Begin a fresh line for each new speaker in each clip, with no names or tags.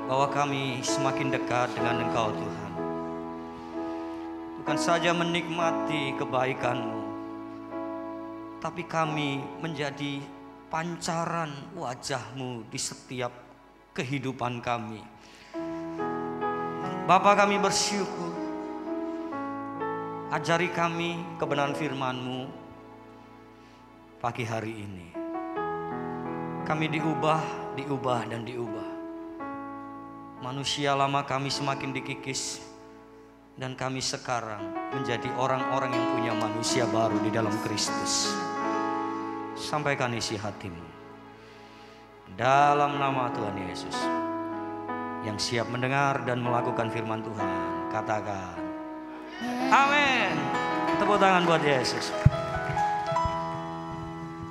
bahwa kami semakin dekat dengan Engkau Tuhan. Bukan saja menikmati kebaikan-Mu, tapi kami menjadi pancaran wajah-Mu di setiap kehidupan kami. Bapa, kami bersyukur, ajari kami kebenaran firman-Mu pagi hari ini. Kami diubah dan diubah. Manusia lama kami semakin dikikis, dan kami sekarang menjadi orang-orang yang punya manusia baru di dalam Kristus. Sampaikan isi hati-Mu dalam nama Tuhan Yesus. Yang siap mendengar dan melakukan firman Tuhan, katakan amin. Tepuk tangan buat Yesus.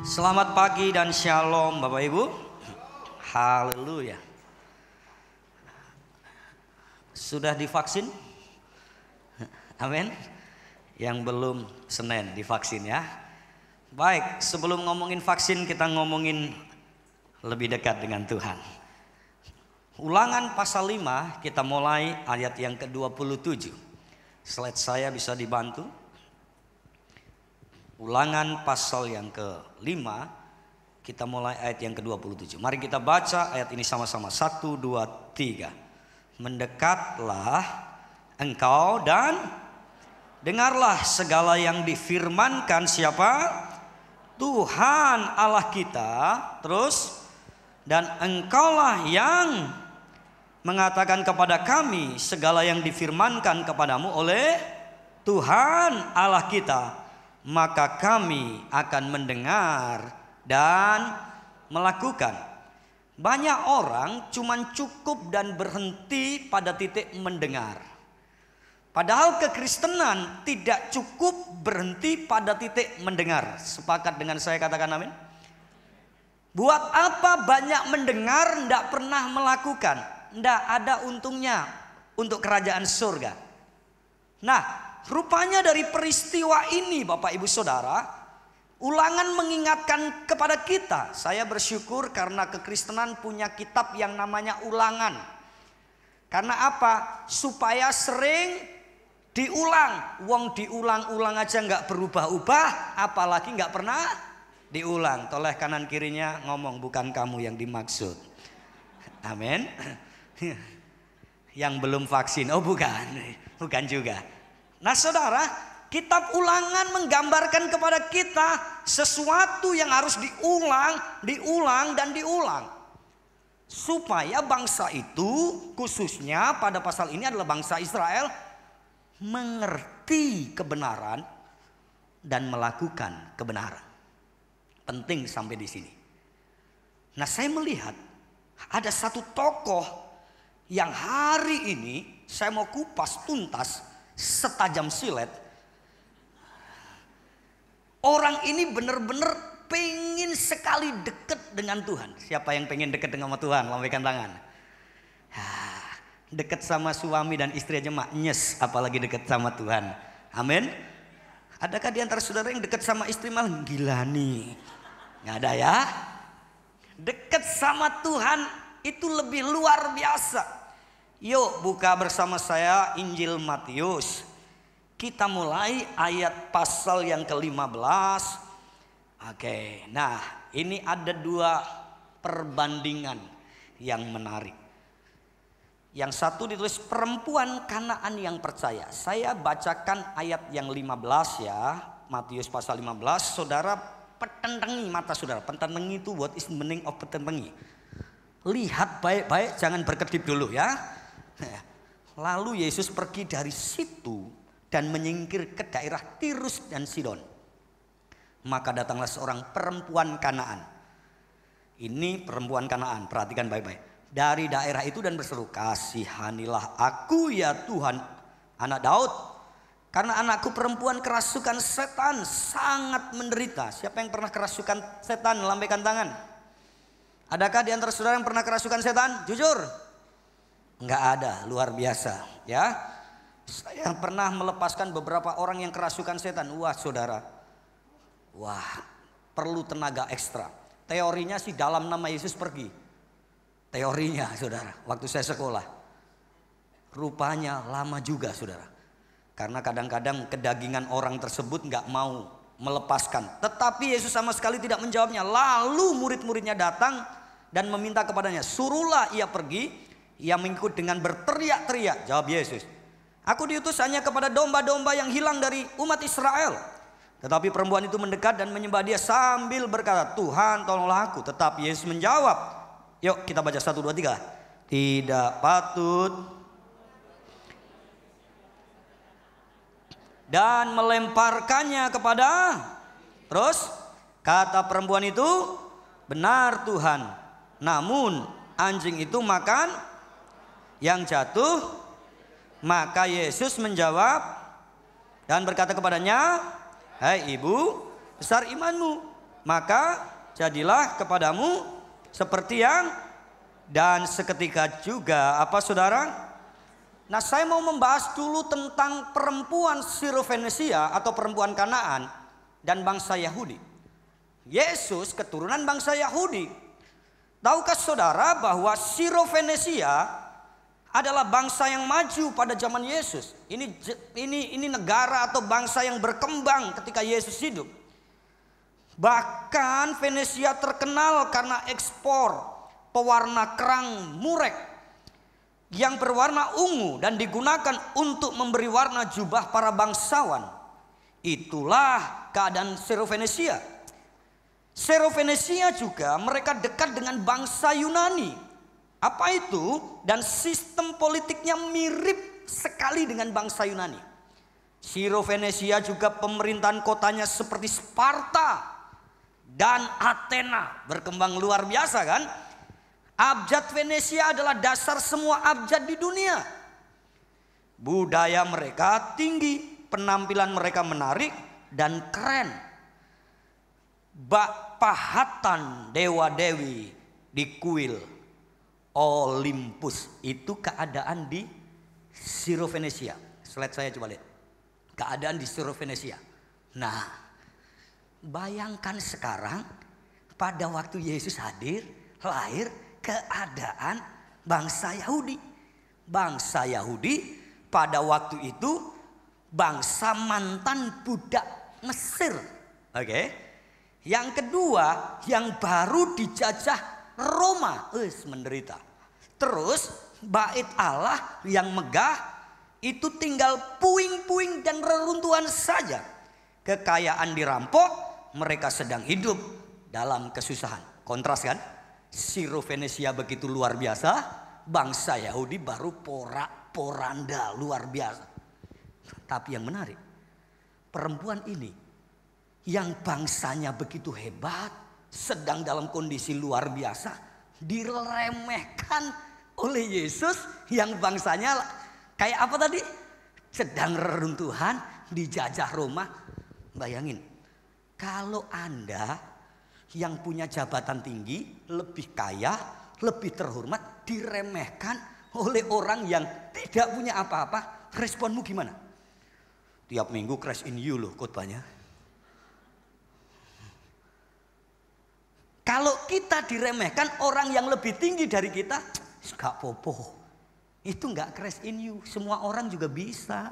Selamat pagi dan shalom Bapak Ibu. Haleluya. Sudah divaksin? Amin. Yang belum Senin divaksin ya. Baik, sebelum ngomongin vaksin kita ngomongin lebih dekat dengan Tuhan. Ulangan pasal 5 kita mulai ayat yang ke-27. Slide saya bisa dibantu. Ulangan pasal yang ke-5 kita mulai ayat yang ke-27. Mari kita baca ayat ini sama-sama. 1, 2, 3. Mendekatlah engkau dan dengarlah segala yang difirmankan siapa? Tuhan Allah kita. Terus, dan engkaulah yang mengatakan kepada kami segala yang difirmankan kepadamu oleh Tuhan Allah kita. Maka kami akan mendengar dan melakukan. Banyak orang cuman cukup dan berhenti pada titik mendengar. Padahal kekristenan tidak cukup berhenti pada titik mendengar. Sepakat dengan saya, katakan amin. Buat apa banyak mendengar tidak pernah melakukan? Tidak ada untungnya untuk kerajaan surga. Nah, rupanya dari peristiwa ini Bapak Ibu Saudara, Ulangan mengingatkan kepada kita. Saya bersyukur karena kekristenan punya kitab yang namanya Ulangan. Karena apa? Supaya sering diulang. Wong diulang-ulang aja nggak berubah-ubah, apalagi nggak pernah diulang. Toleh kanan kirinya ngomong, bukan kamu yang dimaksud. Amin. Yang belum vaksin, oh bukan juga. Nah saudara, kitab Ulangan menggambarkan kepada kita sesuatu yang harus diulang dan diulang. Supaya bangsa itu, khususnya pada pasal ini adalah bangsa Israel, mengerti kebenaran dan melakukan kebenaran. Penting sampai di sini. Nah saya melihat ada satu tokoh yang hari ini saya mau kupas tuntas setajam silet. Orang ini benar-benar pengen sekali dekat dengan Tuhan. Siapa yang pengen dekat dengan Tuhan? Lambaikan tangan. Dekat sama suami dan istri aja maknyes, apalagi dekat sama Tuhan. Amin. Adakah di antara saudara yang dekat sama istri malah gila nih? Nggak ada ya. Dekat sama Tuhan itu lebih luar biasa. Yuk buka bersama saya Injil Matius. Kita mulai ayat pasal yang ke-15. Oke, nah ini ada dua perbandingan yang menarik. Yang satu ditulis perempuan Kanaan yang percaya. Saya bacakan ayat yang 15 ya. Matius pasal 15. Saudara petentengi mata saudara. Petentengi itu what is the meaning of petentengi? Lihat baik-baik, jangan berkedip dulu ya. Lalu Yesus pergi dari situ dan menyingkir ke daerah Tirus dan Sidon. Maka datanglah seorang perempuan Kanaan. Ini perempuan Kanaan, perhatikan baik-baik. Dari daerah itu dan berseru, kasihanilah aku ya Tuhan, anak Daud. Karena anakku perempuan kerasukan setan, sangat menderita. Siapa yang pernah kerasukan setan? Lambaikan tangan. Adakah di antara saudara yang pernah kerasukan setan? Jujur? Enggak ada, luar biasa ya. Saya pernah melepaskan beberapa orang yang kerasukan setan. Wah saudara, wah perlu tenaga ekstra. Teorinya sih dalam nama Yesus pergi. teorinya saudara, waktu saya sekolah. Rupanya lama juga saudara. Karena kadang-kadang kedagingan orang tersebut nggak mau melepaskan. Tetapi Yesus sama sekali tidak menjawabnya. Lalu murid-muridnya datang dan meminta kepadanya, suruhlah ia pergi. Ia mengikut dengan berteriak-teriak. Jawab Yesus, aku diutus hanya kepada domba-domba yang hilang dari umat Israel. Tetapi perempuan itu mendekat dan menyembah dia sambil berkata, Tuhan tolonglah aku. Tetapi Yesus menjawab, yuk kita baca 1, 2, 3. Tidak patut. Dan melemparkannya kepada, terus kata perempuan itu, benar Tuhan, namun anjing itu makan yang jatuh. Maka Yesus menjawab dan berkata kepadanya, hai ibu, besar imanmu, maka jadilah kepadamu seperti yang. Dan seketika juga apa saudara? Nah, saya mau membahas dulu tentang perempuan Sirofenesia atau perempuan Kanaan dan bangsa Yahudi. Yesus keturunan bangsa Yahudi. Tahukah saudara bahwa Sirofenesia adalah bangsa yang maju pada zaman Yesus? Ini negara atau bangsa yang berkembang ketika Yesus hidup. Bahkan Venesia terkenal karena ekspor pewarna kerang murek yang berwarna ungu dan digunakan untuk memberi warna jubah para bangsawan. Itulah keadaan Sirofenesia. Sirofenesia juga mereka dekat dengan bangsa Yunani. Apa itu? Dan sistem politiknya mirip sekali dengan bangsa Yunani. Sirofenesia juga pemerintahan kotanya seperti Sparta dan Athena, berkembang luar biasa kan? Abjad Venesia adalah dasar semua abjad di dunia. Budaya mereka tinggi, penampilan mereka menarik dan keren. Bak pahatan dewa-dewi di kuil Olympus, itu keadaan di Sirofenesia. Slide saya coba lihat. Keadaan di Sirofenesia. Nah, bayangkan sekarang pada waktu Yesus lahir, keadaan bangsa Yahudi. Bangsa Yahudi pada waktu itu bangsa mantan budak Mesir. Oke. Yang kedua, yang baru dijajah Roma, menderita. Terus bait Allah yang megah itu tinggal puing-puing dan reruntuhan saja. Kekayaan dirampok, mereka sedang hidup dalam kesusahan. Kontras kan? Sirofenesia begitu luar biasa, bangsa Yahudi baru porak-poranda luar biasa. Tapi yang menarik, perempuan ini yang bangsanya begitu hebat, sedang dalam kondisi luar biasa, diremehkan oleh Yesus yang bangsanya kayak apa tadi? Sedang reruntuhan, dijajah Roma. Bayangin, kalau Anda yang punya jabatan tinggi, lebih kaya, lebih terhormat, diremehkan oleh orang yang tidak punya apa-apa, responmu gimana? Tiap minggu crash in you loh khotbahnya. Kalau kita diremehkan orang yang lebih tinggi dari kita, gak popo. Itu gak crash in you, semua orang juga bisa.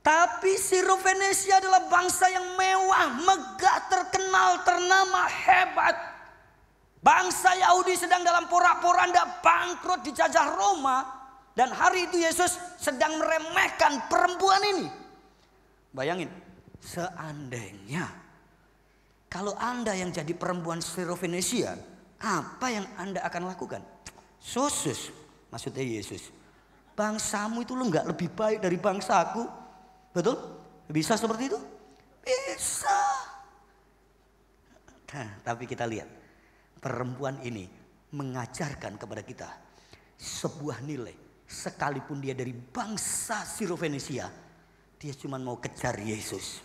Tapi Sirofenesia adalah bangsa yang mewah, megah, terkenal, ternama, hebat. Bangsa Yahudi sedang dalam porak-poranda, bangkrut, dijajah Roma. Dan hari itu Yesus sedang meremehkan perempuan ini. Bayangin, seandainya kalau Anda yang jadi perempuan Sirofenesia, apa yang Anda akan lakukan? Sosus, maksudnya Yesus. Bangsamu itu lo gak lebih baik dari bangsaku. Betul? Bisa seperti itu? Bisa. Nah, tapi kita lihat, perempuan ini mengajarkan kepada kita sebuah nilai. Sekalipun dia dari bangsa Sirofenesia, dia cuma mau kejar Yesus.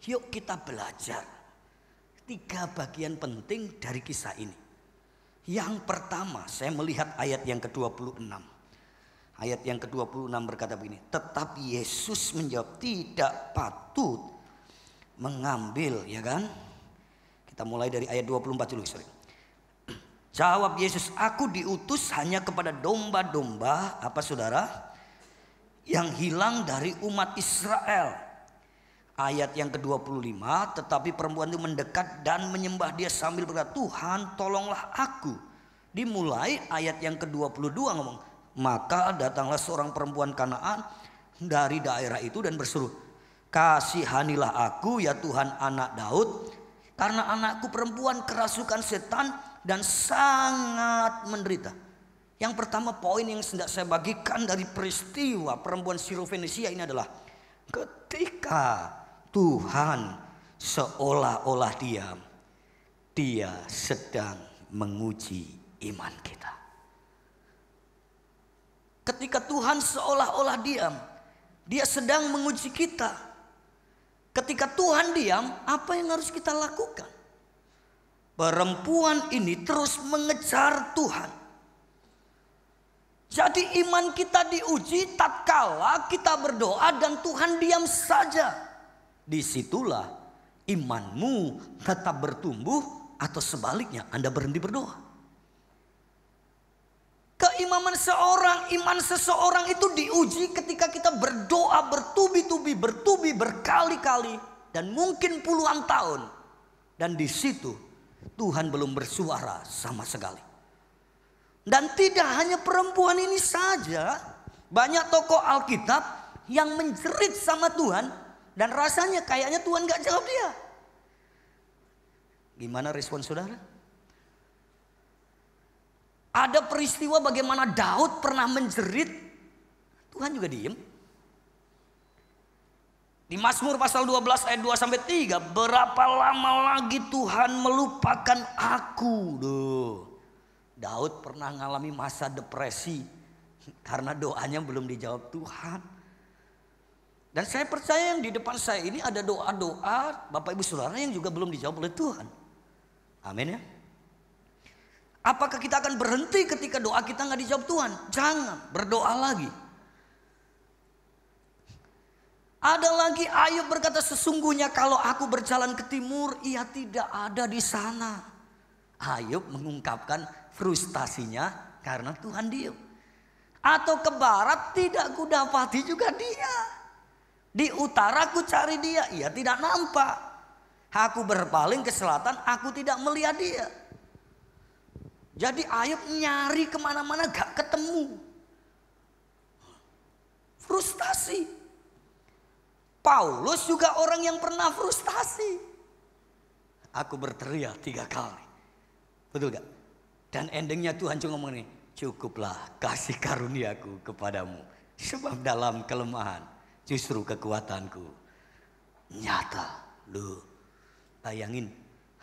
Yuk kita belajar 3 bagian penting dari kisah ini. Yang pertama, saya melihat ayat yang ke-26. Ayat yang ke-26 berkata begini, tetapi Yesus menjawab, tidak patut mengambil, ya kan? Kita mulai dari ayat 24 dulu, sorry. Jawab Yesus, aku diutus hanya kepada domba-domba, apa saudara? Yang hilang dari umat Israel. Ayat yang ke-25, tetapi perempuan itu mendekat dan menyembah dia sambil berkata, Tuhan tolonglah aku. Dimulai ayat yang ke-22 ngomong, maka datanglah seorang perempuan Kanaan dari daerah itu dan berseru, kasihanilah aku ya Tuhan anak Daud, karena anakku perempuan kerasukan setan dan sangat menderita. Yang pertama poin yang hendak saya bagikan dari peristiwa perempuan Sirofenisia ini adalah ketika Tuhan seolah-olah diam, dia sedang menguji iman kita. Ketika Tuhan seolah-olah diam, dia sedang menguji kita. Ketika Tuhan diam, apa yang harus kita lakukan? Perempuan ini terus mengejar Tuhan. Jadi iman kita diuji tatkala kita berdoa dan Tuhan diam saja. Disitulah imanmu tetap bertumbuh atau sebaliknya Anda berhenti berdoa. Keimanan iman seseorang itu diuji ketika kita berdoa bertubi-tubi, berkali-kali dan mungkin puluhan tahun. Dan di situ Tuhan belum bersuara sama sekali. Dan tidak hanya perempuan ini saja, banyak tokoh Alkitab yang menjerit sama Tuhan dan rasanya kayaknya Tuhan gak jawab dia. Gimana respon saudara? Ada peristiwa bagaimana Daud pernah menjerit, Tuhan juga diem. Di Mazmur pasal 12 ayat 2-3, berapa lama lagi Tuhan melupakan aku? Daud pernah mengalami masa depresi karena doanya belum dijawab Tuhan. Dan saya percaya yang di depan saya ini ada doa-doa Bapak Ibu Saudara yang juga belum dijawab oleh Tuhan. Amin ya. Apakah kita akan berhenti ketika doa kita nggak dijawab Tuhan? Jangan, berdoa lagi. Ada lagi Ayub berkata, sesungguhnya kalau aku berjalan ke timur, ia tidak ada di sana. Ayub mengungkapkan frustasinya karena Tuhan diam. Atau ke barat tidak kudapati juga dia. Di utara ku cari dia, ia tidak nampak. Aku berpaling ke selatan, aku tidak melihat dia. Jadi Ayub nyari kemana-mana gak ketemu. Frustasi. Paulus juga orang yang pernah frustasi. Aku berteriak 3 kali. Betul gak? Dan endingnya Tuhan cuma ngomong nih, cukuplah kasih karuniaku kepadamu. Sebab dalam kelemahan justru kekuatanku nyata. Loh, bayangin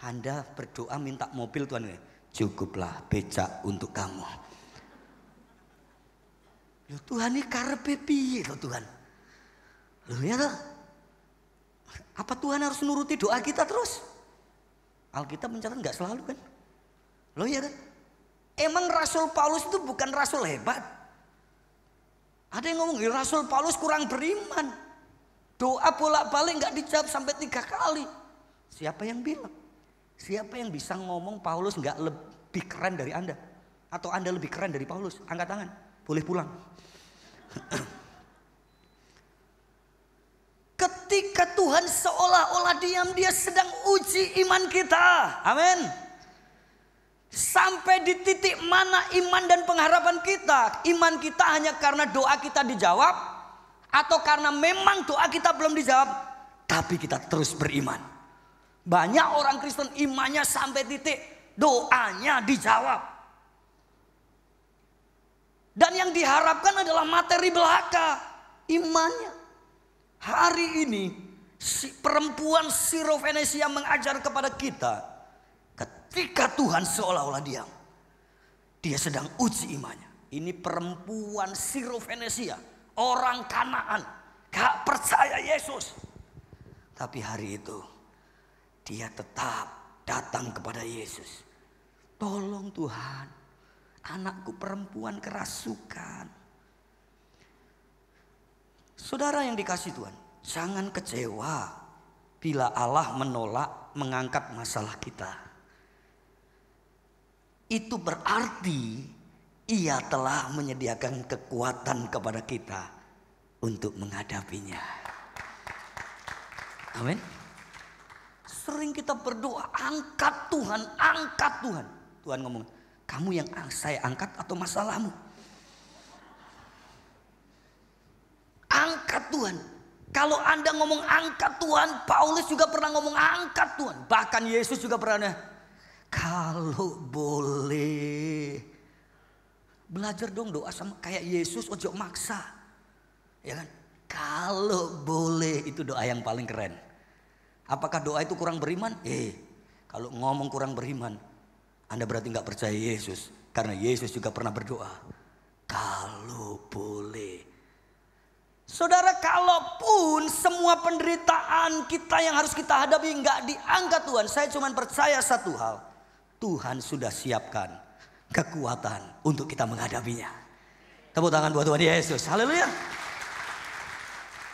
Anda berdoa minta mobil Tuhan, cukuplah becak untuk kamu. Loh Tuhan ini karepe piye loh Tuhan. Loh ya toh. Apa Tuhan harus nuruti doa kita terus? Alkitab mencatat enggak selalu kan? Loh ya kan? Emang Rasul Paulus itu bukan rasul hebat? Ada yang ngomong, Rasul Paulus kurang beriman. Doa bolak-balik enggak dijawab sampai 3 kali. Siapa yang bilang? Siapa yang bisa ngomong Paulus enggak lebih keren dari Anda? Atau Anda lebih keren dari Paulus? Angkat tangan, boleh pulang. Ketika Tuhan seolah-olah diam, dia sedang uji iman kita. Amin. Sampai di titik mana iman dan pengharapan kita? Iman kita hanya karena doa kita dijawab, atau karena memang doa kita belum dijawab, tapi kita terus beriman. Banyak orang Kristen imannya sampai titik doanya dijawab. Dan yang diharapkan adalah materi belaka, imannya. Hari ini si perempuan Sirofenisia mengajar kepada kita. Ketika Tuhan seolah-olah diam, dia sedang uji imannya. Ini perempuan Sirofenisia, orang Kanaan, gak percaya Yesus. Tapi hari itu dia tetap datang kepada Yesus. Tolong Tuhan, anakku perempuan kerasukan. Saudara yang dikasih Tuhan, jangan kecewa bila Allah menolak mengangkat masalah kita. itu berarti Ia telah menyediakan kekuatan kepada kita untuk menghadapinya. Amin. Sering kita berdoa, angkat Tuhan, angkat Tuhan. Tuhan ngomong, kamu yang saya angkat atau masalahmu? Angkat Tuhan. Kalau Anda ngomong angkat Tuhan, Paulus juga pernah ngomong angkat Tuhan. Bahkan Yesus juga pernah, kalau boleh. Belajar dong doa sama kayak Yesus, ojo maksa. Ya kan? Kalau boleh, itu doa yang paling keren. Apakah doa itu kurang beriman? Kalau ngomong kurang beriman, Anda berarti nggak percaya Yesus. Karena Yesus juga pernah berdoa, kalau boleh. Saudara, kalaupun semua penderitaan kita yang harus kita hadapi nggak diangkat Tuhan, saya cuma percaya satu hal, Tuhan sudah siapkan kekuatan untuk kita menghadapinya. Tepuk tangan buat Tuhan Yesus. Haleluya.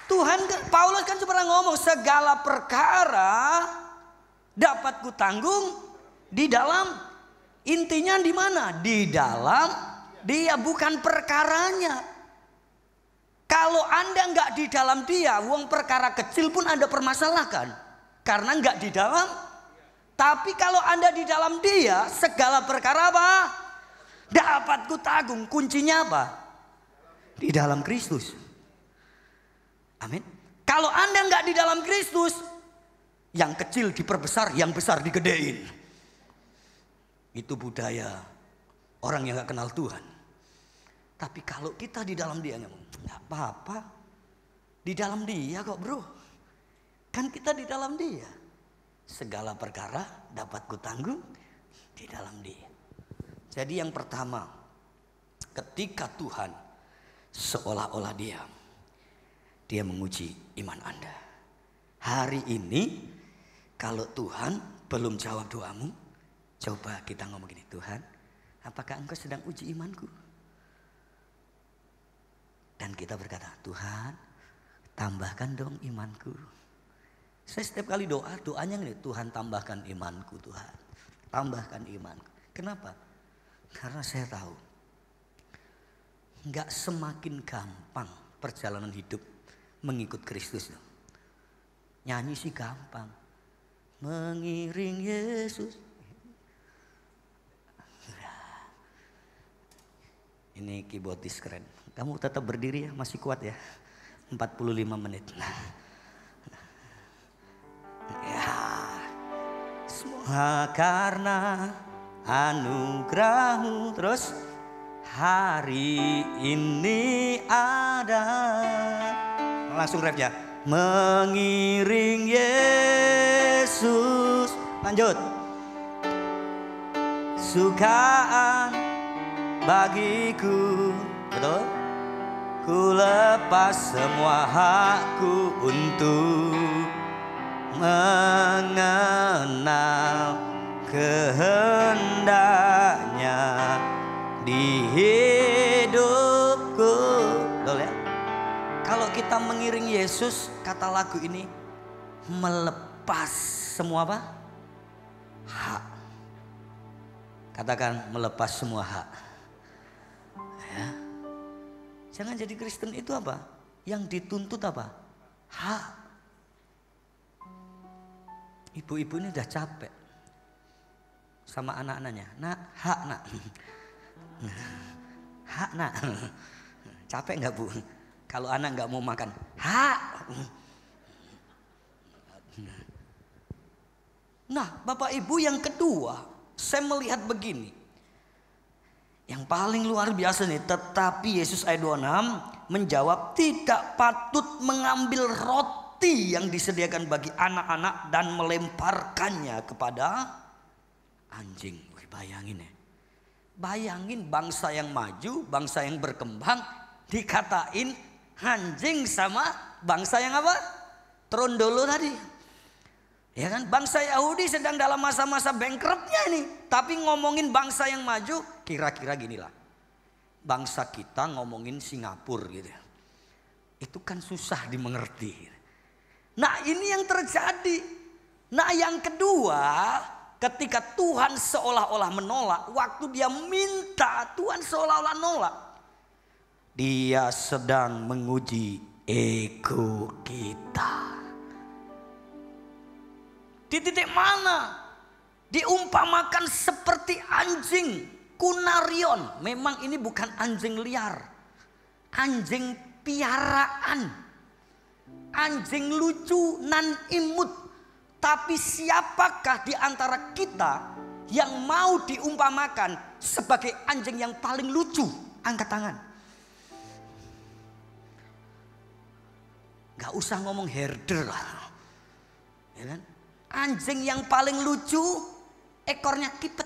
Tuhan, Paulus kan pernah ngomong, segala perkara dapat kutanggung di dalam, intinya di mana? Di dalam Dia, bukan perkaranya. Kalau Anda nggak di dalam Dia, wong perkara kecil pun Anda permasalahkan karena nggak di dalam. Tapi kalau Anda di dalam Dia, segala perkara apa? Dapat kutanggung. Kuncinya apa? Di dalam Kristus. Amin. Kalau Anda nggak di dalam Kristus, yang kecil diperbesar, yang besar digedein. Itu budaya orang yang nggak kenal Tuhan. Tapi kalau kita di dalam Dia, nggak apa-apa. Di dalam Dia kok bro. Kan kita di dalam Dia. Segala perkara dapat kutanggung di dalam Dia. Jadi yang pertama, ketika Tuhan seolah-olah diam, Dia menguji iman Anda. Hari ini kalau Tuhan belum jawab doamu, coba kita ngomong gini, Tuhan, apakah Engkau sedang uji imanku? Dan kita berkata, Tuhan, tambahkan dong imanku. Saya setiap kali doa, doanya gini, Tuhan tambahkan imanku, Tuhan. Tambahkan imanku. Kenapa? Karena saya tahu, nggak semakin gampang perjalanan hidup mengikut Kristus. Nyanyi sih gampang. Mengiring Yesus. Ini keyboardis keren. Kamu tetap berdiri ya, masih kuat ya. 45 menit. Ya. Semua karena anugerahmu. Terus hari ini ada. Langsung refnya. Mengiring Yesus. Lanjut. Sukaan bagiku. Betul? Ku lepas semua hakku untuk mengenal kehendaknya di hidupku. Betul ya? Kalau kita mengiring Yesus, kata lagu ini, melepas semua apa? Hak. Katakan melepas semua hak. Ya. Jangan jadi Kristen itu apa? Yang dituntut apa? Hak. Ibu-ibu ini udah capek sama anak-anaknya. Nak, hak nak. Hak nak. Capek nggak bu? Kalau anak nggak mau makan, hak. Nah, Bapak Ibu, yang kedua, saya melihat begini. Yang paling luar biasa nih, tetapi Yesus ayat 26 menjawab, tidak patut mengambil roti yang disediakan bagi anak-anak dan melemparkannya kepada anjing. Wih, bayangin ya. Bayangin bangsa yang maju, bangsa yang berkembang dikatain anjing sama bangsa yang apa? Trondolo tadi. Ya kan, bangsa Yahudi sedang dalam masa-masa bankruptnya ini. Tapi ngomongin bangsa yang maju, kira-kira ginilah. Bangsa kita ngomongin Singapura gitu. Itu kan susah dimengerti. Nah ini yang terjadi. Nah yang kedua, ketika Tuhan seolah-olah menolak, waktu dia minta Tuhan seolah-olah nolak. Dia sedang menguji ego kita. Di titik mana? Diumpamakan seperti anjing kunarion. Memang ini bukan anjing liar, anjing piaraan, anjing lucu nan imut. Tapi siapakah di antara kita yang mau diumpamakan sebagai anjing yang paling lucu? Angkat tangan. Gak usah ngomong herder lah, ya kan? Anjing yang paling lucu, ekornya kipet,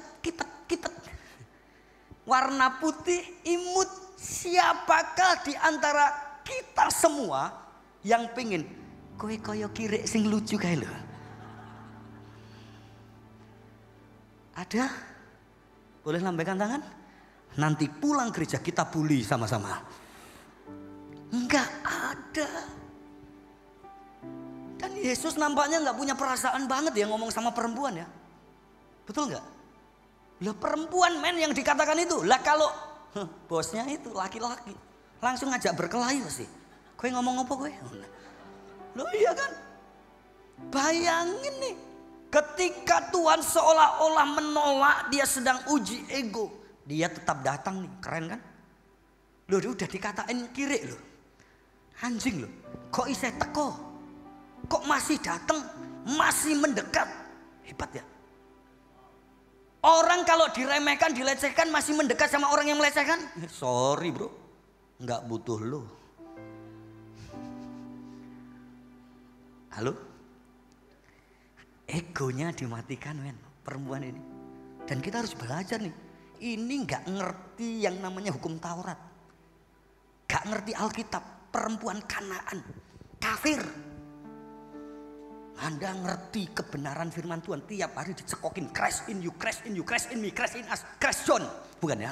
warna putih, imut. Siapakah di antara kita semua yang pingin kowe koyo kirek sing lucu kae lho? Ada? Boleh lambaikan tangan? Nanti pulang gereja kita bully sama-sama. Enggak ada. Dan Yesus nampaknya enggak punya perasaan banget ya ngomong sama perempuan ya. Betul enggak? Lah perempuan men yang dikatakan itu. Lah kalau bosnya itu laki-laki, langsung ngajak berkelahi pasti. Kowe ngomong apa kowe? Loh iya kan? Bayangin nih. Ketika Tuhan seolah-olah menolak, dia sedang uji ego. Dia tetap datang nih, keren kan? Loh udah dikatain kiri loh. Anjing loh, kok isih teko? Kok masih datang, masih mendekat? Hebat ya. Orang kalau diremehkan, dilecehkan masih mendekat sama orang yang melecehkan. Sorry bro, nggak butuh lo. Halo? Egonya dimatikan men, perempuan ini. Dan kita harus belajar nih. Ini gak ngerti yang namanya hukum Taurat. Gak ngerti Alkitab. Perempuan Kanaan, kafir. Anda ngerti kebenaran firman Tuhan. Tiap hari dicekokin. Christ in you, Christ in you, Christ in me, Christ in us, Christ John. Bukan ya?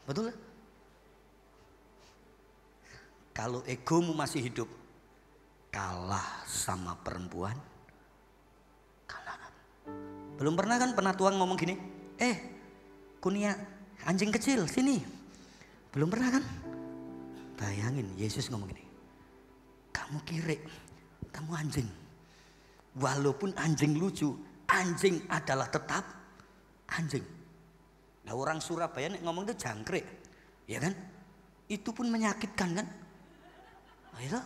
Betul? Kalau egomu masih hidup, kalah sama perempuan Kanaan. Belum pernah kan Tuhan ngomong gini, Kunia anjing kecil sini. Belum pernah kan? Bayangin Yesus ngomong gini, kamu kiri, kamu anjing. Walaupun anjing lucu, anjing adalah tetap anjing. Nah orang Surabaya ngomong itu jangkrik, ya kan? Itu pun menyakitkan kan? Ayo.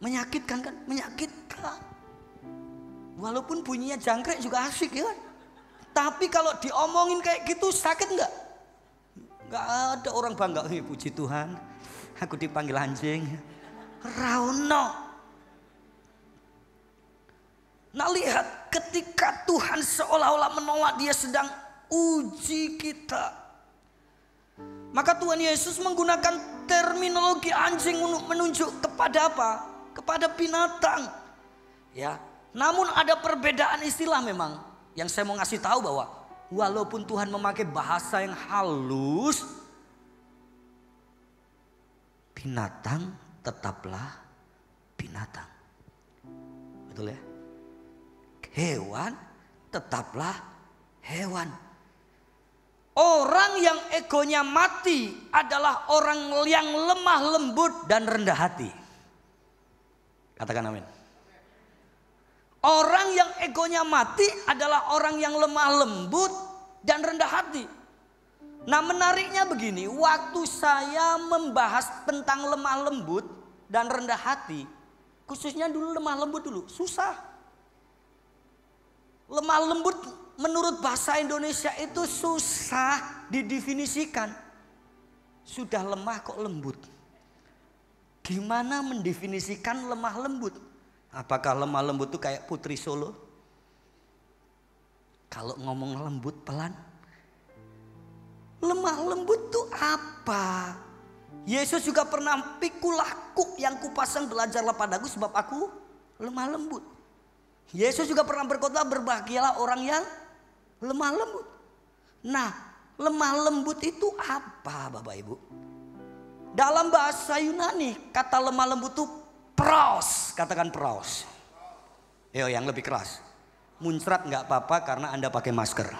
Menyakitkan kan? Menyakitkan. Walaupun bunyinya jangkrik juga asik ya kan? Tapi kalau diomongin kayak gitu sakit enggak? Enggak ada orang bangga. Puji Tuhan, aku dipanggil anjing. Rauno. Nah lihat, ketika Tuhan seolah-olah menolak, dia sedang uji kita. Maka Tuhan Yesus menggunakan terminologi anjing menunjuk kepada apa? Kepada binatang, ya. Namun ada perbedaan istilah memang yang saya mau ngasih tahu bahwa walaupun Tuhan memakai bahasa yang halus, binatang tetaplah binatang, betul ya? Hewan tetaplah hewan. Orang yang egonya mati adalah orang yang lemah lembut dan rendah hati. Katakan amin. Orang yang egonya mati adalah orang yang lemah lembut dan rendah hati. Nah menariknya begini, waktu saya membahas tentang lemah lembut dan rendah hati, khususnya dulu lemah lembut dulu, susah. Lemah lembut menurut bahasa Indonesia itu susah didefinisikan. Sudah lemah kok lembut. Gimana mendefinisikan lemah lembut? Apakah lemah lembut itu kayak Putri Solo? Kalau ngomong lembut pelan. Lemah lembut itu apa? Yesus juga pernah pikul aku yang kupasang belajarlah padaku sebab aku lemah lembut. Yesus juga pernah berkata berbahagialah orang yang lemah lembut. Nah, lemah lembut itu apa Bapak Ibu? Dalam bahasa Yunani kata lemah lembut itu praos, katakan praos. Yo, yang lebih keras. Muncrat nggak apa-apa karena Anda pakai masker.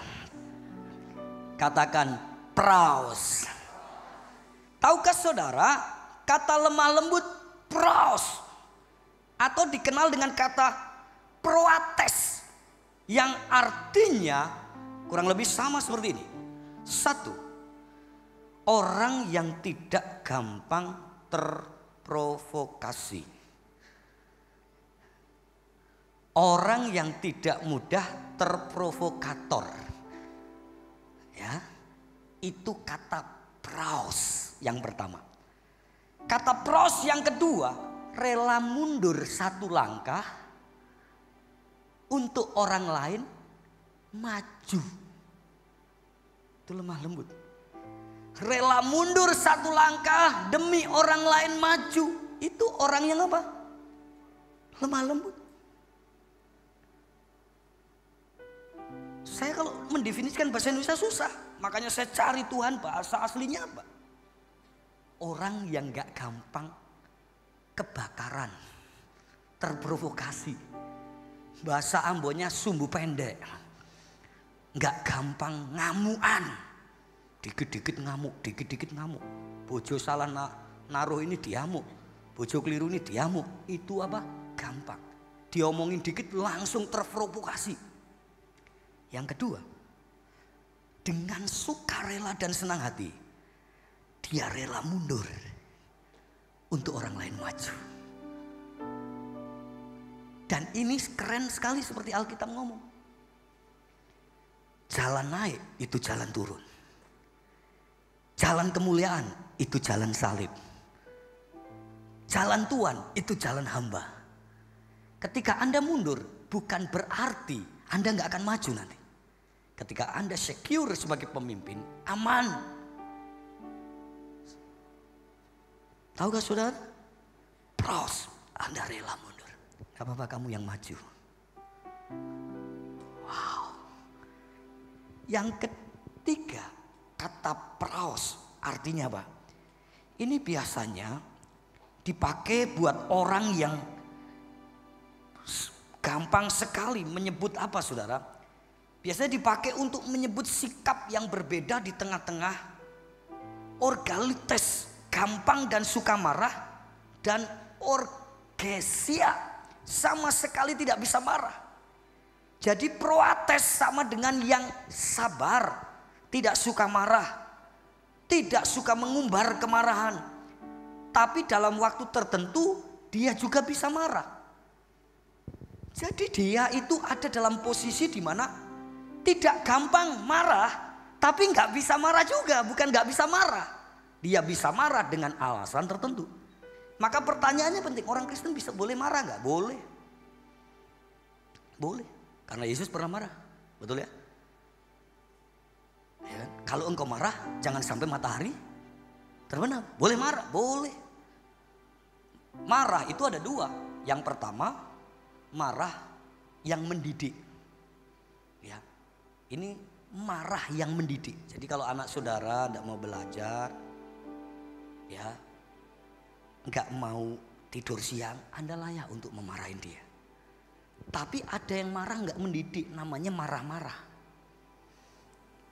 Katakan praus. Tahukah saudara, kata lemah lembut praus atau dikenal dengan kata proates yang artinya kurang lebih sama seperti ini. Satu, orang yang tidak gampang terprovokasi. Orang yang tidak mudah terprovokator. Ya, itu kata praus yang pertama. Kata praus yang kedua, rela mundur satu langkah untuk orang lain maju. Itu lemah lembut. Rela mundur satu langkah demi orang lain maju. Itu orang yang apa? Lemah lembut. Saya kalau mendefinisikan bahasa Indonesia susah. Makanya saya cari Tuhan bahasa aslinya apa. Orang yang gak gampang kebakaran, terprovokasi. Bahasa Ambonnya sumbu pendek. Gak gampang ngamuan. Dikit-dikit ngamuk, dikit-dikit ngamuk. Bojo salah naruh ini diamuk. Bojo keliru ini diamuk. Itu apa? Gampang. Diomongin dikit langsung terprovokasi. Yang kedua, dengan sukarela dan senang hati, dia rela mundur untuk orang lain maju. Dan ini keren sekali seperti Alkitab ngomong. Jalan naik itu jalan turun. Jalan kemuliaan itu jalan salib. Jalan Tuhan itu jalan hamba. Ketika Anda mundur bukan berarti Anda gak akan maju nanti. Ketika Anda secure sebagai pemimpin, aman. Tahu gak saudara? Pros, Anda rela mundur. Gak apa-apa kamu yang maju. Wow. Yang ketiga, kata praus artinya apa? Ini biasanya dipakai buat orang yang gampang sekali menyebut apa saudara? Biasanya dipakai untuk menyebut sikap yang berbeda di tengah-tengah orgalites, gampang dan suka marah, dan orgesia, sama sekali tidak bisa marah. Jadi proates sama dengan yang sabar, tidak suka marah, tidak suka mengumbar kemarahan. Tapi dalam waktu tertentu dia juga bisa marah. Jadi dia itu ada dalam posisi di mana tidak gampang marah, tapi nggak bisa marah juga. Bukan nggak bisa marah, dia bisa marah dengan alasan tertentu. Maka pertanyaannya penting, orang Kristen bisa boleh marah nggak? Boleh, boleh. Karena Yesus pernah marah, betul ya? Ya, kalau engkau marah, jangan sampai matahari terbenam. Boleh marah, boleh. Marah itu ada dua. Yang pertama, marah yang mendidik. Ya, ini marah yang mendidik. Jadi kalau anak saudara tidak mau belajar, ya, nggak mau tidur siang, Anda layak untuk memarahin dia. Tapi ada yang marah nggak mendidik, namanya marah-marah.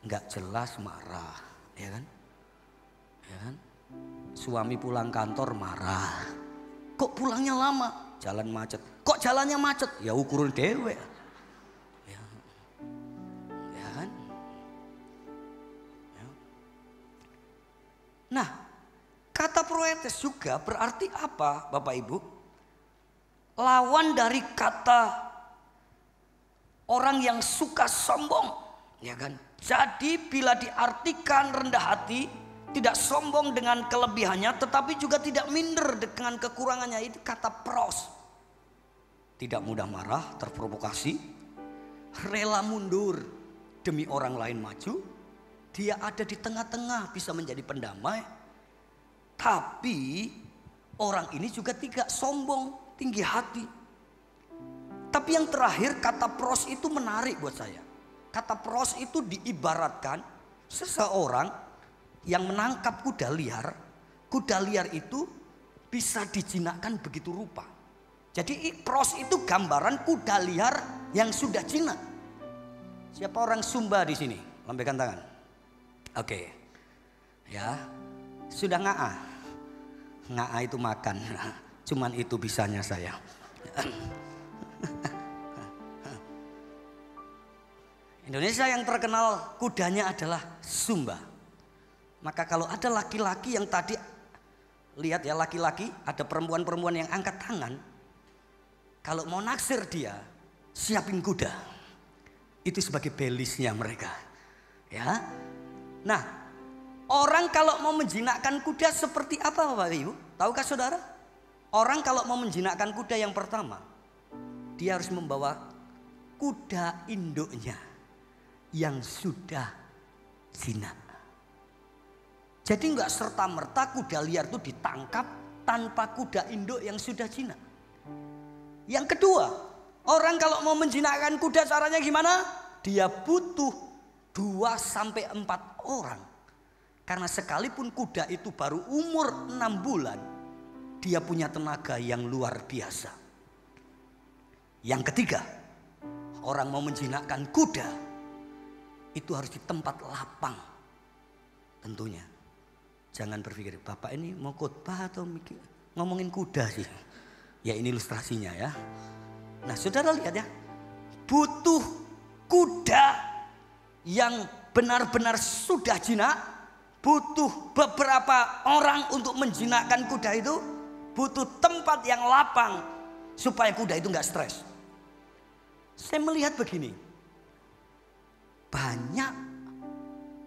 Nggak jelas marah, ya kan? Ya kan? Suami pulang kantor marah. Kok pulangnya lama? Jalan macet. Kok jalannya macet? Ya ukuran dewe. Ya, ya kan? Ya. Nah, kata proetes juga berarti apa, Bapak Ibu? Lawan dari kata orang yang suka sombong, ya kan? Jadi bila diartikan rendah hati, tidak sombong dengan kelebihannya, tetapi juga tidak minder dengan kekurangannya, itu kata pros. Tidak mudah marah, terprovokasi, rela mundur demi orang lain maju. Dia ada di tengah-tengah, bisa menjadi pendamai. Tapi orang ini juga tidak sombong, tinggi hati. Tapi yang terakhir, kata pros itu menarik buat saya. Kata pros itu diibaratkan seseorang yang menangkap kuda liar. Kuda liar itu bisa dijinakkan begitu rupa. Jadi pros itu gambaran kuda liar yang sudah jinak. Siapa orang Sumba di sini? Lambaikan tangan. Oke. Ya. Sudah nga'a. Nga'a itu makan. Cuman itu bisanya saya. Indonesia yang terkenal kudanya adalah Sumba. Maka kalau ada laki-laki yang tadi, lihat ya, laki-laki, ada perempuan-perempuan yang angkat tangan. Kalau mau naksir dia, siapin kuda. Itu sebagai belisnya mereka. Ya. Nah, orang kalau mau menjinakkan kuda seperti apa Bapak Ibu? Tahukah saudara? Orang kalau mau menjinakkan kuda yang pertama, dia harus membawa kuda induknya yang sudah jinak. Jadi enggak serta-merta kuda liar itu ditangkap tanpa kuda induk yang sudah jinak. Yang kedua, orang kalau mau menjinakkan kuda caranya gimana? Dia butuh 2-4 orang. Karena sekalipun kuda itu baru umur 6 bulan, dia punya tenaga yang luar biasa. Yang ketiga, orang mau menjinakkan kuda itu harus di tempat lapang. Tentunya. Jangan berpikir, Bapak ini mau khotbah atau ngomongin kuda sih. Ya ini ilustrasinya ya. Nah saudara lihat ya. Butuh kuda yang benar-benar sudah jinak. Butuh beberapa orang untuk menjinakkan kuda itu. Butuh tempat yang lapang. Supaya kuda itu gak stres. Saya melihat begini. Banyak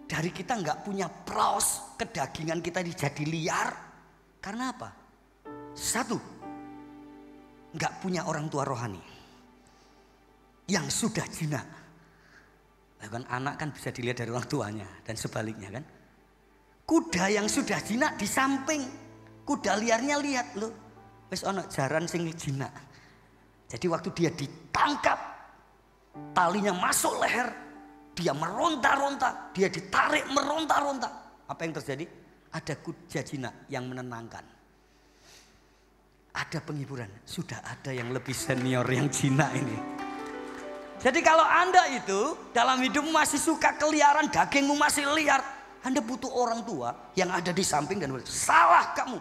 dari kita gak punya pros. Kedagingan kita jadi liar. Karena apa? Satu, gak punya orang tua rohani yang sudah jinak. Nah, kan anak kan bisa dilihat dari orang tuanya dan sebaliknya kan. Kuda yang sudah jinak di samping, kuda liarnya lihat loh, wis ono jaran sing jinak. Jadi waktu dia ditangkap, talinya masuk leher, dia meronta-ronta, dia ditarik meronta-ronta. Apa yang terjadi? Ada kuda jinak yang menenangkan. Ada penghiburan, sudah ada yang lebih senior yang jinak ini. Jadi kalau Anda itu dalam hidupmu masih suka keliaran, dagingmu masih liar, Anda butuh orang tua yang ada di samping dan bilang, salah kamu.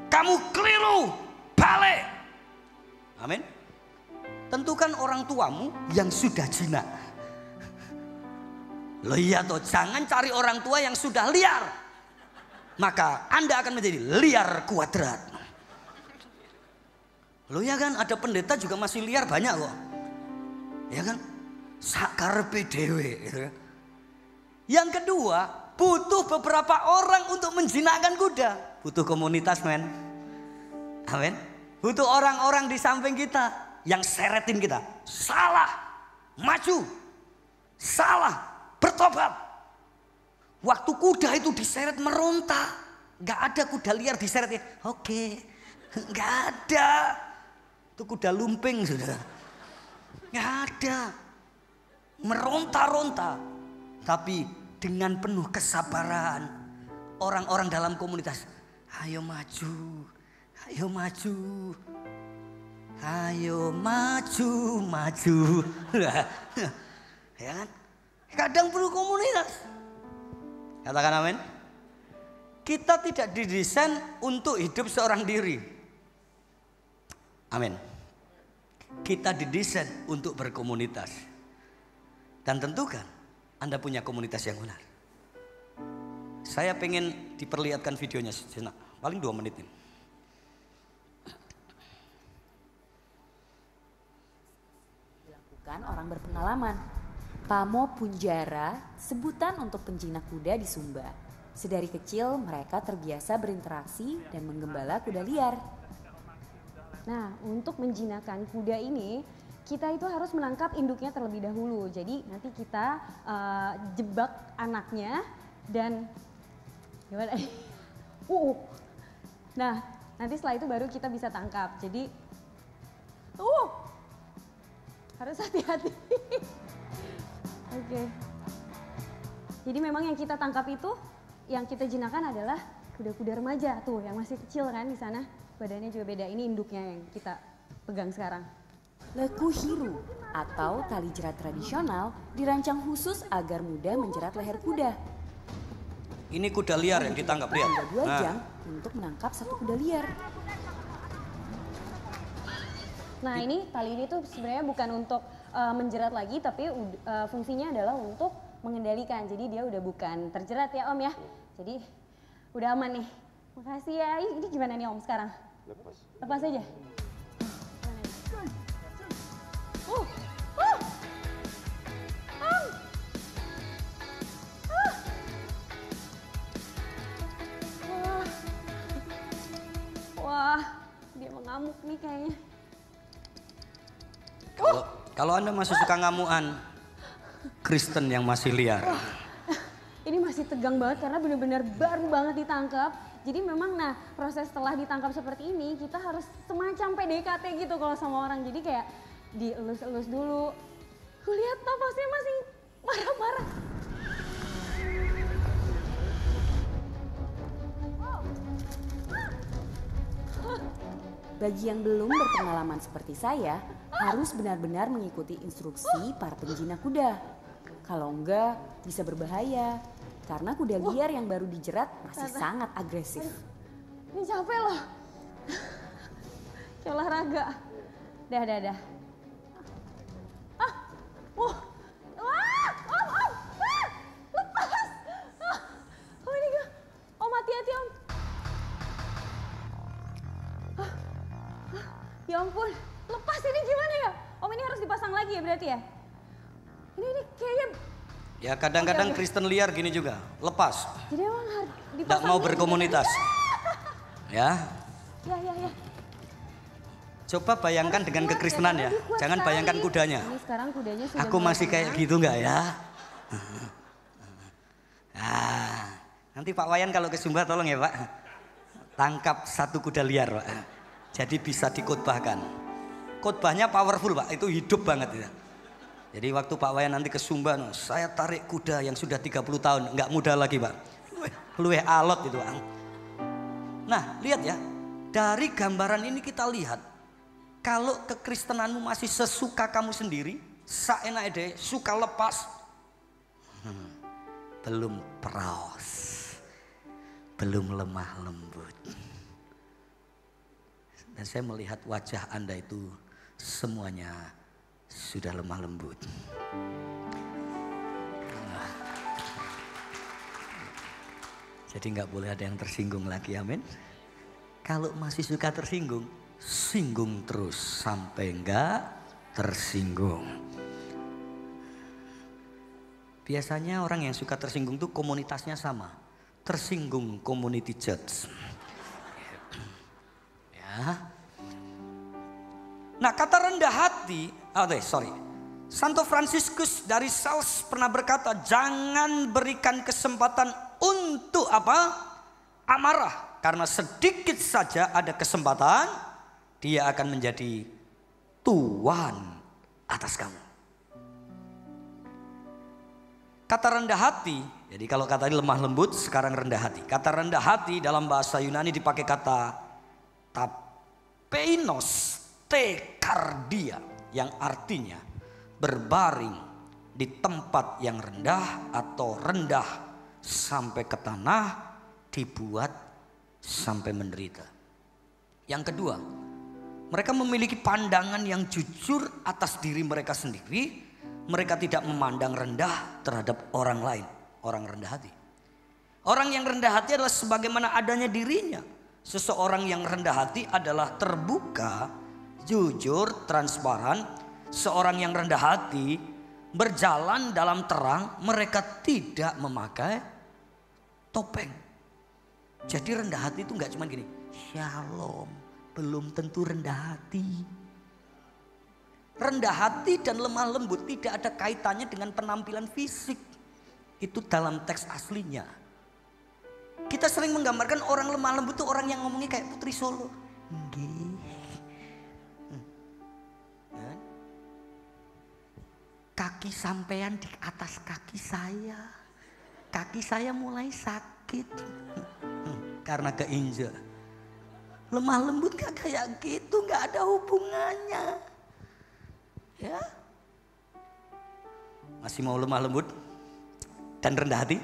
Kamu keliru, balik. Amin. Tentukan orang tuamu yang sudah jinak. Loh iya toh, jangan cari orang tua yang sudah liar. Maka Anda akan menjadi liar kuadrat. Loh ya kan, ada pendeta juga masih liar banyak kok. Ya kan, sakarepe dhewe gitu kan. Yang kedua, butuh beberapa orang untuk menjinakkan kuda. Butuh komunitas men. Amin. Butuh orang-orang di samping kita yang seretin kita. Salah, maju. Salah, bertobat. Waktu kuda itu diseret meronta. Gak ada kuda liar diseretnya. Oke. Gak ada. Itu kuda lumping sudah. Gak ada. Meronta-ronta. Tapi dengan penuh kesabaran. Orang-orang dalam komunitas. Ayo maju. Ayo maju. Ayo maju. Maju. Ya kan? Kadang perlu komunitas. Katakan amin. Kita tidak didesain untuk hidup seorang diri. Amin. Kita didesain untuk berkomunitas. Dan tentukan Anda punya komunitas yang benar. Saya pengen diperlihatkan videonya sejenak. Paling 2 menit ini.
Dilakukan orang berpengalaman. Pamo Punjara, sebutan untuk penjinak kuda di Sumba. Sedari kecil mereka terbiasa berinteraksi dan menggembala kuda liar.
Nah, untuk menjinakkan kuda ini, kita itu harus menangkap induknya terlebih dahulu. Jadi nanti kita jebak anaknya dan gimana? Nah, nanti setelah itu baru kita bisa tangkap. Jadi, harus hati-hati. Oke. Jadi memang yang kita tangkap itu, yang kita jinakkan adalah kuda-kuda remaja tuh, yang masih kecil kan di sana. badannya juga beda. Ini induknya yang kita pegang sekarang.
Lekuhiru atau tali jerat tradisional dirancang khusus agar mudah menjerat leher kuda.
Ini kuda liar yang ditangkap, lihat.
Hingga 2 jam untuk menangkap satu kuda liar.
Nah ini tali ini tuh sebenarnya bukan untuk menjerat lagi, tapi fungsinya adalah untuk mengendalikan. Jadi dia udah bukan terjerat ya Om ya. Jadi udah aman nih. Makasih ya. Ini gimana nih Om sekarang? Lepas. Lepas aja. Wah, dia mengamuk nih kayaknya.
Kalau Anda masih suka ngamuan, Kristen yang masih liar.
Ini masih tegang banget karena benar-benar baru banget ditangkap. Jadi memang nah proses setelah ditangkap seperti ini kita harus semacam PDKT gitu kalau sama orang. Jadi kayak dielus-elus dulu. Lihat napasnya masih marah-marah.
Bagi yang belum berpengalaman seperti saya, harus benar-benar mengikuti instruksi para penjinak kuda. Kalau enggak, bisa berbahaya. Karena kuda liar yang baru dijerat masih sangat agresif.
Ini capek loh. Kayak olahraga. Dah. Lepas. Oh ini gak. Om hati-hati Om. Ya ampun, lepas ini gimana ya? Om ini harus dipasang lagi ya berarti ya? Ini kayaknya...
Ya kadang-kadang Kristen liar gini juga, lepas.
Jadi emang harus dipasang.
Tidak mau berkomunitas. Ya.
Ya.
Coba bayangkan dengan kekristenan ya, jangan bayangkan kudanya.
Ini sekarang kudanya sudah
Aku masih kayak gitu nggak ya? Nanti Pak Wayan kalau ke Sumba tolong ya Pak. Tangkap satu kuda liar Pak. Jadi bisa dikhotbahkan. Khotbahnya powerful Pak, itu hidup banget ya. Jadi waktu Pak Wayan nanti ke Sumba, saya tarik kuda yang sudah 30 tahun, nggak muda lagi Pak. Luweh alot itu Pak. Nah lihat ya, dari gambaran ini kita lihat. Kalau kekristenanmu masih sesuka kamu sendiri, saenak ede, suka lepas. Belum praos, belum lemah lembut. Dan saya melihat wajah Anda itu semuanya sudah lemah lembut. Jadi nggak boleh ada yang tersinggung lagi, amin. Kalau masih suka tersinggung, singgung terus sampai nggak tersinggung. Biasanya orang yang suka tersinggung tuh komunitasnya sama. Tersinggung community church. Nah kata rendah hati, Santo Fransiskus dari Sales pernah berkata, jangan berikan kesempatan untuk amarah. Karena sedikit saja ada kesempatan, dia akan menjadi tuan atas kamu. Kata rendah hati, jadi kalau kata ini lemah lembut, sekarang rendah hati. Kata rendah hati dalam bahasa Yunani dipakai kata tapeinos tekardia yang artinya berbaring di tempat yang rendah atau rendah sampai ke tanah, dibuat sampai menderita. Yang kedua, mereka memiliki pandangan yang jujur atas diri mereka sendiri. Mereka tidak memandang rendah terhadap orang lain, orang rendah hati. Orang yang rendah hati adalah sebagaimana adanya dirinya. Seseorang yang rendah hati adalah terbuka, jujur, transparan. Seorang yang rendah hati berjalan dalam terang, mereka tidak memakai topeng. Jadi rendah hati itu nggak cuma gini, shalom, belum tentu rendah hati. Rendah hati dan lemah lembut tidak ada kaitannya dengan penampilan fisik. Itu dalam teks aslinya. Kita sering menggambarkan orang lemah lembut itu orang yang ngomongnya kayak Putri Solo. Kaki sampean di atas kaki saya. Kaki saya mulai sakit. Karena keinjak. Lemah lembut gak kayak gitu, gak ada hubungannya. Ya. Masih mau lemah lembut dan rendah hati?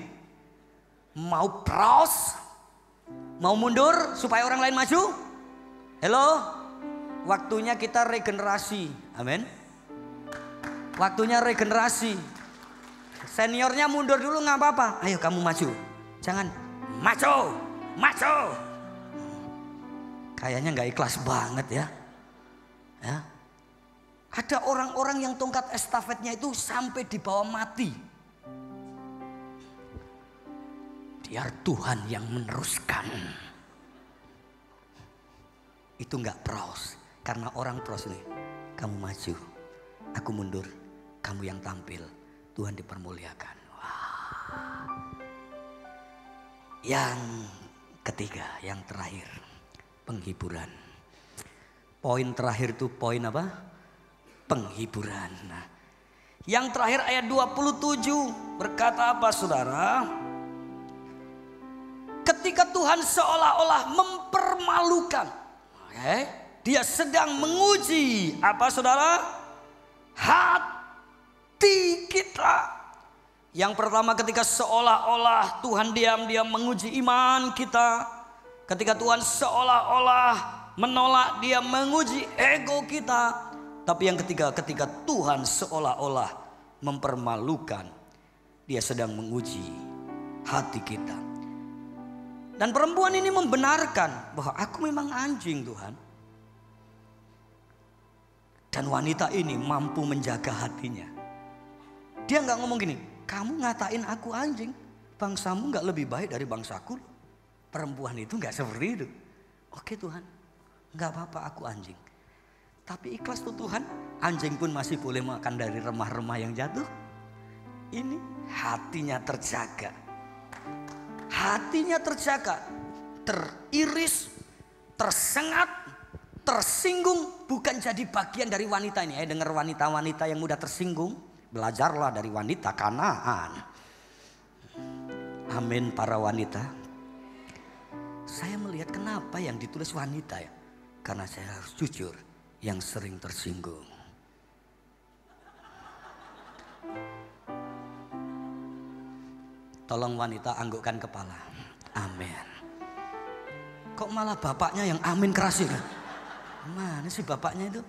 Mau pros? Mau mundur supaya orang lain maju? Halo? Waktunya kita regenerasi. Amin. Waktunya regenerasi. Seniornya mundur dulu gak apa-apa. Ayo kamu maju. Jangan maju. Maju. Kayaknya gak ikhlas banget ya. Ya. Ada orang-orang yang tongkat estafetnya itu sampai di bawah mati. Biar Tuhan yang meneruskan. Itu gak pros. Karena orang pros nih. Kamu maju, aku mundur, kamu yang tampil. Tuhan dipermuliakan. Wah. Yang ketiga, yang terakhir. Penghiburan. Poin terakhir itu poin apa? Penghiburan. Nah, yang terakhir ayat 27 berkata apa saudara? Ketika Tuhan seolah-olah mempermalukan. Dia sedang menguji apa saudara? Hati kita. Yang pertama ketika seolah-olah Tuhan diam-diam menguji iman kita. Ketika Tuhan seolah-olah menolak, dia menguji ego kita. Tapi yang ketiga, ketika Tuhan seolah-olah mempermalukan, dia sedang menguji hati kita. Dan perempuan ini membenarkan bahwa aku memang anjing Tuhan. Dan wanita ini mampu menjaga hatinya. Dia gak ngomong gini, kamu ngatain aku anjing, bangsamu gak lebih baik dari bangsaku. Perempuan itu gak seperti itu. Oke Tuhan, gak apa-apa aku anjing. Tapi ikhlas tuh Tuhan, anjing pun masih boleh makan dari remah-remah yang jatuh. Ini hatinya terjaga. Hatinya terjaga. Teriris, tersengat, tersinggung. Bukan jadi bagian dari wanita ini. Dengar wanita-wanita yang mudah tersinggung. Belajarlah dari wanita Kanaan. Amin para wanita. Saya melihat kenapa yang ditulis wanita ya. Karena saya harus jujur, yang sering tersinggung. Tolong wanita anggukkan kepala. Amin. Kok malah bapaknya yang amin keras itu? Mana sih bapaknya itu?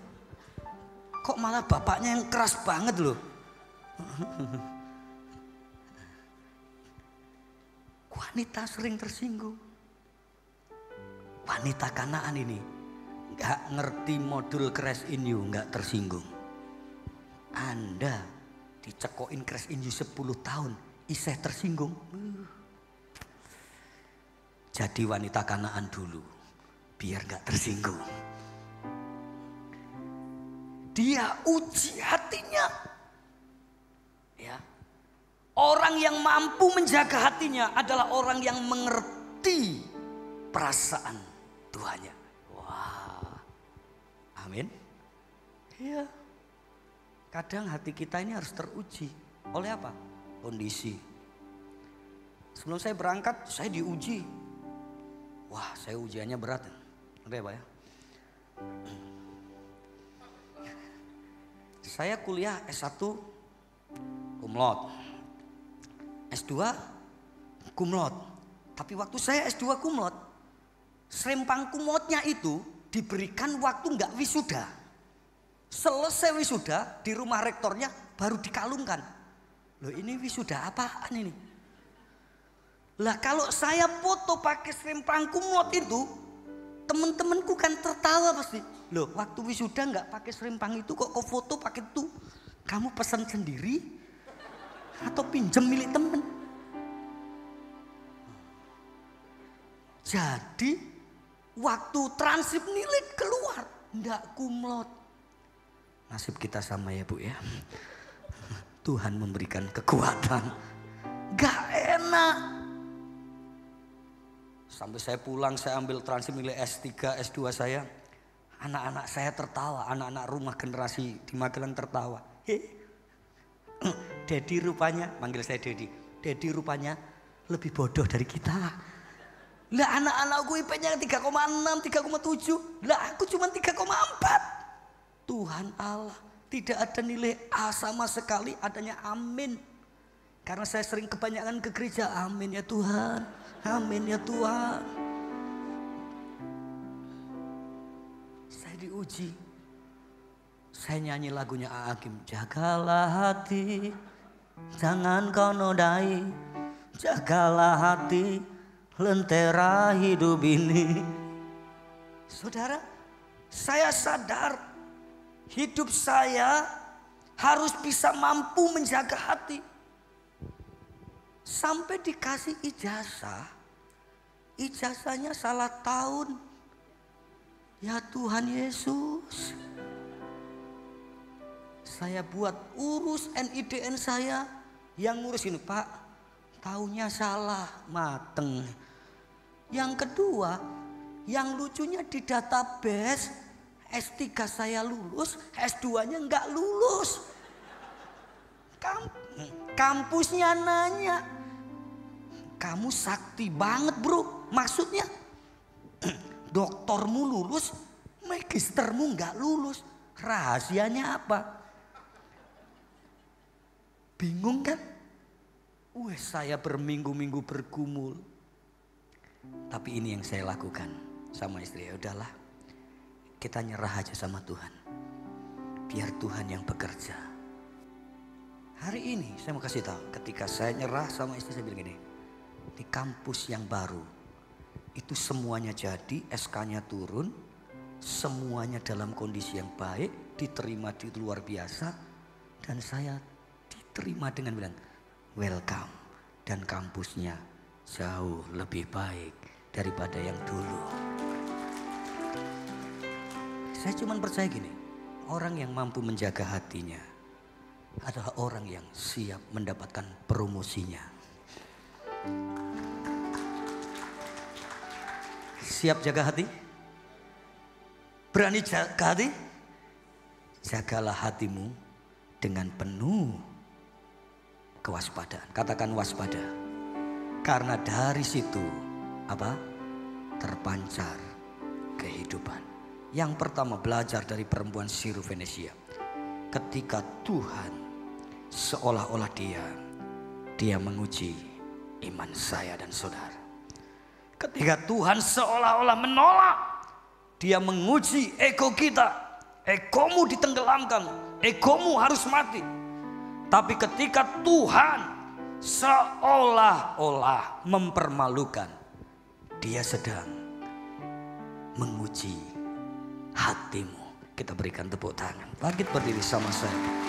Kok malah bapaknya yang keras banget loh? Wanita sering tersinggung. Wanita Kanaan ini gak ngerti modul crash in you, gak tersinggung. Anda dicekokin crash in you 10 tahun, iseh tersinggung. Jadi wanita Kanaan dulu, biar gak tersinggung. Dia uji hatinya. Ya. Orang yang mampu menjaga hatinya adalah orang yang mengerti perasaan Tuhannya. Wah. Amin. Iya. Kadang hati kita ini harus teruji. Oleh apa? Kondisi. Sebelum saya berangkat, saya diuji. Wah, saya ujiannya berat. Oke, Pak ya. Saya kuliah S1 cum laude. S2 cum laude. Tapi waktu saya S2 cum laude, serempang cum laude-nya itu diberikan waktu enggak wisuda. Selesai wisuda di rumah rektornya baru dikalungkan. Loh ini wisuda apaan ini? Lah kalau saya foto pakai serempang cum laude itu, temen-temenku kan tertawa pasti. Loh waktu wisuda enggak pakai serempang itu kok kau foto pakai itu? Kamu pesan sendiri atau pinjem milik temen? Jadi waktu transkrip nilai keluar enggak cum laude. Nasib kita sama ya Bu ya. Tuhan memberikan kekuatan. Gak enak. Sampai saya pulang saya ambil transkrip nilai S3, S2 saya. Anak-anak saya tertawa, anak-anak rumah generasi di Magelang tertawa. Dedi rupanya, manggil saya Dedi. Dedi rupanya lebih bodoh dari kita. Lah anak-anakku IP-nya 3,6, 3,7. Lah aku cuma 3,4. Tuhan Allah, tidak ada nilai A sama sekali, adanya amin. Karena saya sering kebanyakan ke gereja, amin ya Tuhan, amin ya Tuhan. Saya diuji. Saya nyanyi lagunya Aakim, jagalah hati, jangan kau nodai, jagalah hati, lentera hidup ini. Saudara, saya sadar hidup saya harus bisa mampu menjaga hati. Sampai dikasih ijazah, ijazahnya salah tahun. Ya Tuhan Yesus, saya buat urus NIDN saya, yang ngurus ini Pak, tahunnya salah, mateng. Yang kedua, yang lucunya di database S3 saya lulus, S2-nya enggak lulus. Kampusnya nanya, kamu sakti banget bro, maksudnya doktormu lulus, magistermu enggak lulus, rahasianya apa? Bingung kan? Saya berminggu-minggu bergumul. Tapi ini yang saya lakukan sama istri. Ya udahlah, kita nyerah aja sama Tuhan. Biar Tuhan yang bekerja. Hari ini saya mau kasih tahu, ketika saya nyerah sama istri, saya bilang gini, di kampus yang baru itu semuanya jadi, SK-nya turun, semuanya dalam kondisi yang baik, diterima di luar biasa, dan saya diterima dengan bilang welcome, dan kampusnya jauh lebih baik daripada yang dulu. Saya cuma percaya gini, orang yang mampu menjaga hatinya adalah orang yang siap mendapatkan promosinya. Siap jaga hati? Berani jaga hati? Jagalah hatimu dengan penuh kewaspadaan. Katakan waspada. Karena dari situ apa? Terpancar kehidupan. Yang pertama, belajar dari perempuan Syrovenesia. Ketika Tuhan seolah-olah dia menguji iman saya dan saudara. Ketika Tuhan seolah-olah menolak, dia menguji ego kita. Egomu ditenggelamkan, egomu harus mati. Tapi ketika Tuhan seolah-olah mempermalukan, dia sedang menguji hatimu. Kita berikan tepuk tangan. Bangkit berdiri sama saya.